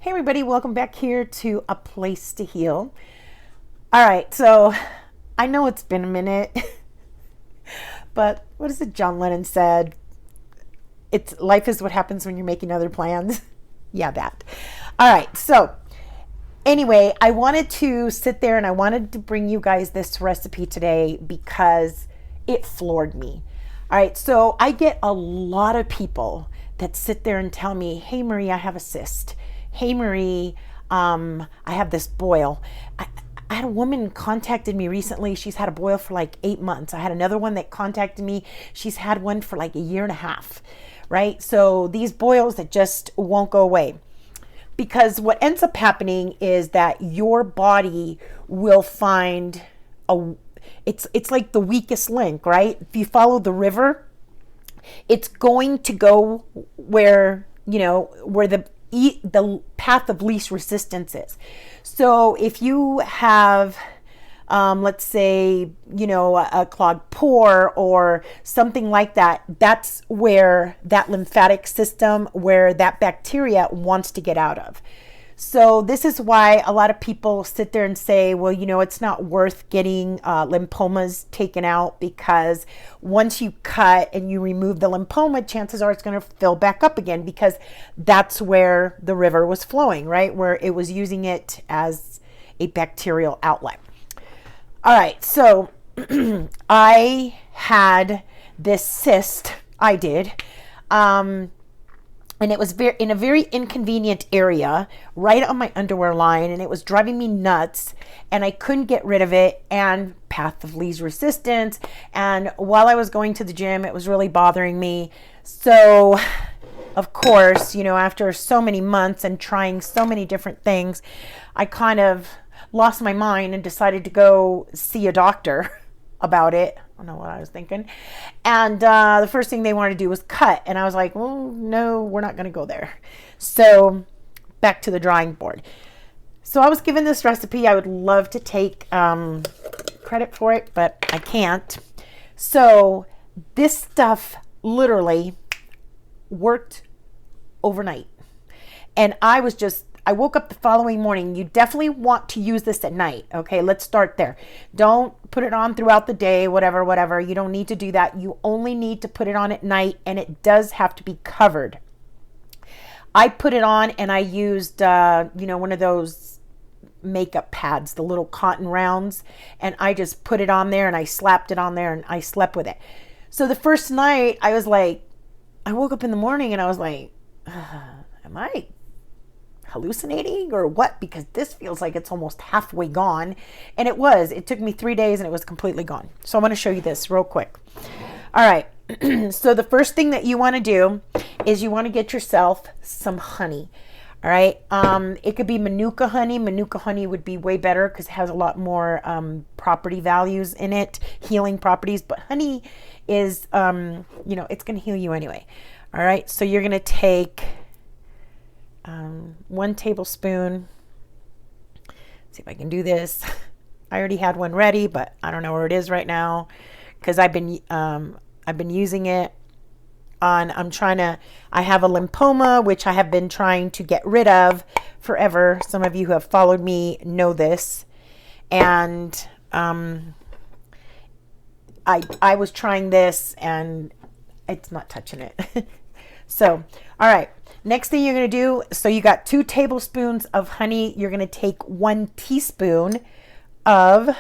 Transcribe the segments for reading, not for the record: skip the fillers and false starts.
Hey everybody, welcome back here to A Place to Heal. All right, so I know it's been a minute, but what is it John Lennon said? It's life is what happens when you're making other plans. Yeah, that. All right, so anyway, I wanted to sit there and I wanted to bring you guys this recipe today because it floored me. All right, so I get a lot of people that sit there and tell me, hey Marie, I have a cyst. Hey Marie, I have this boil. I had a woman contacted me recently. She's had a boil for like 8 months. I had another one that contacted me. She's had one for like a year and a half, right? So these boils that just won't go away. Because what ends up happening is that your body will find it's like the weakest link, right? If you follow the river, it's going to go where, where the path of least resistance is. So if you have, let's say, a clogged pore or something like that, that's where that lymphatic system, where that bacteria wants to get out of. So this is why a lot of people sit there and say, well, it's not worth getting lymphomas taken out, because once you cut and you remove the lymphoma, chances are it's going to fill back up again, because that's where the river was flowing, right? Where it was using it as a bacterial outlet. All right, so I had this cyst, I did, and it was in a very inconvenient area right on my underwear line, and it was driving me nuts, and I couldn't get rid of it, and path of least resistance. And while I was going to the gym, it was really bothering me. So of course, after so many months and trying so many different things, I kind of lost my mind and decided to go see a doctor about it. I don't know what I was thinking. And the first thing they wanted to do was cut. And I was like, well, no, we're not going to go there. So back to the drawing board. So I was given this recipe. I would love to take credit for it, but I can't. So this stuff literally worked overnight. And I woke up the following morning. You definitely want to use this at night. Okay, let's start there. Don't put it on throughout the day, whatever. You don't need to do that. You only need to put it on at night, and it does have to be covered. I put it on and I used, one of those makeup pads, the little cotton rounds, and I just put it on there and I slapped it on there and I slept with it. So the first night I woke up in the morning and I was like, am I hallucinating or what? Because this feels like it's almost halfway gone. And it took me 3 days and it was completely gone. So I'm going to show you this real quick. All right. So the first thing that you want to do is you want to get yourself some honey. All right. It could be Manuka honey. Manuka honey would be way better because it has a lot more property values in it, healing properties. But honey is, it's going to heal you anyway. All right. So you're going to take 1 tablespoon. Let's see if I can do this. I already had one ready, but I don't know where it is right now because I've been using it on. I have a lymphoma, which I have been trying to get rid of forever. Some of you who have followed me know this, and I was trying this and it's not touching it. So, all right. Next thing you're going to do, so you got 2 tablespoons of honey. You're going to take 1 teaspoon of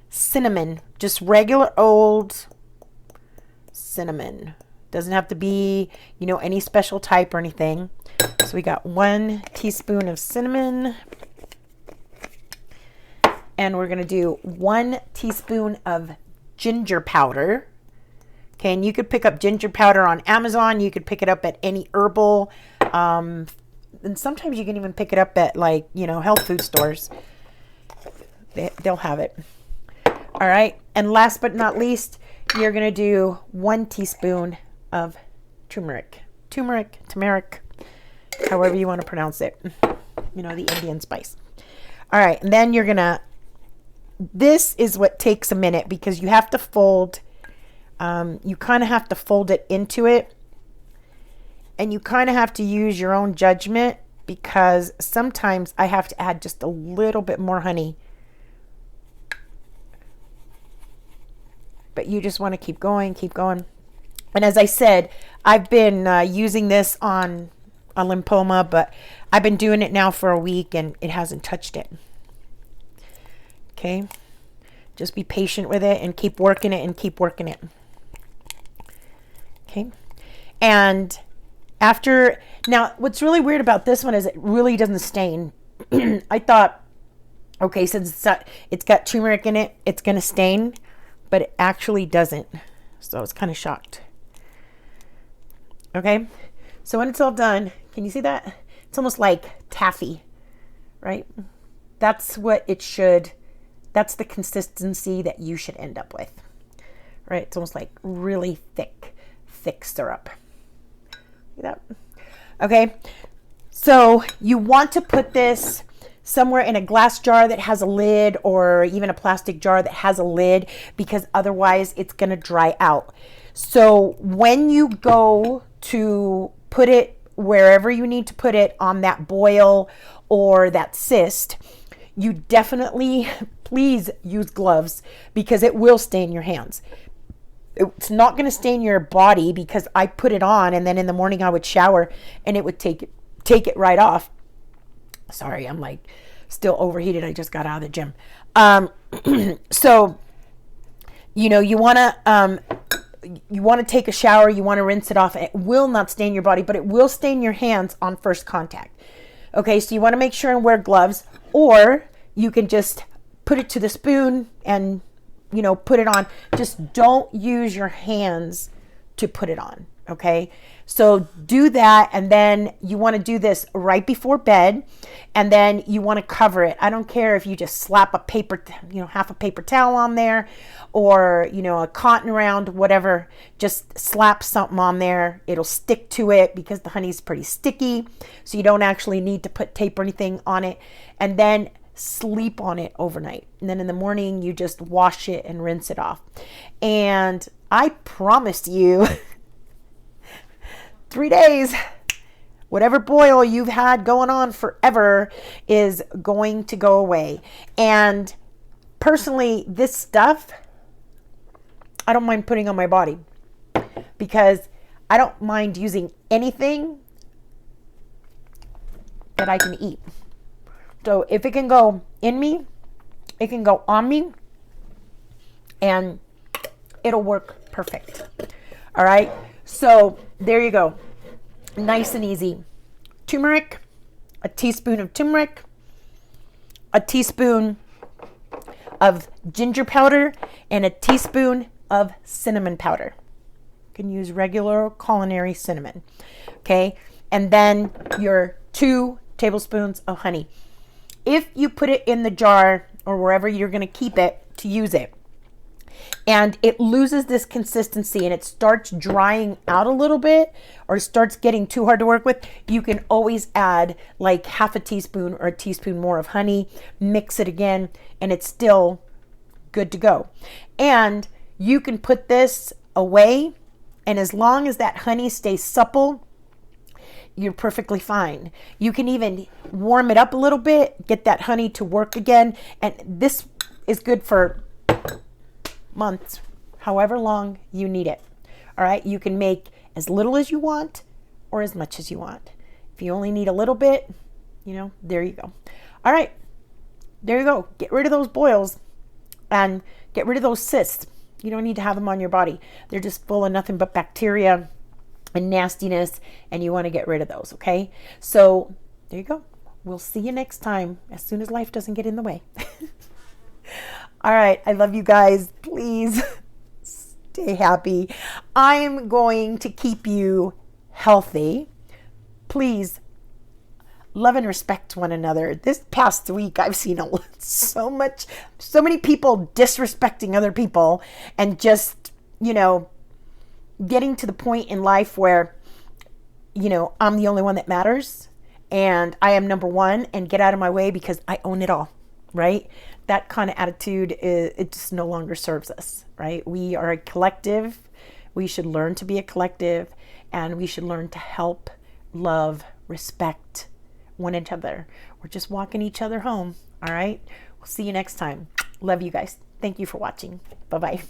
cinnamon, just regular old cinnamon. Doesn't have to be, any special type or anything. So we got 1 teaspoon of cinnamon. And we're going to do 1 teaspoon of ginger powder. Okay, and you could pick up ginger powder on Amazon. You could pick it up at any herbal. And sometimes you can even pick it up at health food stores. They'll have it. All right. And last but not least, you're going to do 1 teaspoon of turmeric, however you want to pronounce it. The Indian spice. All right. And then this is what takes a minute because you have to fold. You kind of have to fold it into it, and you kind of have to use your own judgment because sometimes I have to add just a little bit more honey. But you just want to keep going, keep going. And as I said, I've been using this on a lymphoma, but I've been doing it now for a week and it hasn't touched it. Okay. Just be patient with it and keep working it and keep working it. Okay. And after, now what's really weird about this one is it really doesn't stain. I thought, okay, since it's got turmeric in it, it's going to stain, but it actually doesn't. So I was kind of shocked. Okay. So when it's all done, can you see that? It's almost like taffy, right? That's what it should, that's the consistency that you should end up with, right? It's almost like really thick syrup. See that? Okay. So you want to put this somewhere in a glass jar that has a lid, or even a plastic jar that has a lid, because otherwise it's going to dry out. So when you go to put it wherever you need to put it on that boil or that cyst, you definitely, please use gloves, because it will stain your hands. It's not going to stain your body, because I put it on and then in the morning I would shower and it would take it right off. Sorry, I'm like still overheated. I just got out of the gym. So, you know, you want to take a shower, you want to rinse it off. It will not stain your body, but it will stain your hands on first contact. Okay, so you want to make sure and wear gloves, or you can just put it to the spoon and, you know, put it on. Just don't use your hands to put it on. Okay, so do that, and then you want to do this right before bed, and then you want to cover it. I don't care if you just slap a paper, you know, half a paper towel on there, or, you know, a cotton round, whatever. Just slap something on there. It'll stick to it because the honey's pretty sticky, so you don't actually need to put tape or anything on it. And then sleep on it overnight, and then in the morning you just wash it and rinse it off. And I promise you 3 days, whatever boil you've had going on forever is going to go away. And personally, this stuff I don't mind putting on my body, because I don't mind using anything that I can eat. So if it can go in me, it can go on me, and it'll work perfect. All right. So there you go. Nice and easy. Turmeric, a teaspoon of turmeric, a teaspoon of ginger powder, and a teaspoon of cinnamon powder. You can use regular culinary cinnamon. Okay. And then your 2 tablespoons of honey. If you put it in the jar or wherever you're going to keep it to use it, and it loses this consistency and it starts drying out a little bit, or starts getting too hard to work with, you can always add like half a teaspoon or a teaspoon more of honey, mix it again, and it's still good to go. And you can put this away, and as long as that honey stays supple, you're perfectly fine. You can even warm it up a little bit, get that honey to work again. And this is good for months, however long you need it. All right. You can make as little as you want or as much as you want. If you only need a little bit, you know, there you go. All right. There you go. Get rid of those boils and get rid of those cysts. You don't need to have them on your body. They're just full of nothing but bacteria and nastiness, and you want to get rid of those. Okay, so there you go. We'll see you next time, as soon as life doesn't get in the way. All right, I love you guys. Please stay happy. I'm going to keep you healthy. Please love and respect one another. This past week I've seen so many people disrespecting other people, and just, you know, getting to the point in life where, you know, I'm the only one that matters and I am number one, and get out of my way because I own it all, right? That kind of attitude, it just no longer serves us, right? We are a collective. We should learn to be a collective, and we should learn to help, love, respect one another. We're just walking each other home. All right. We'll see you next time. Love you guys. Thank you for watching. Bye-bye.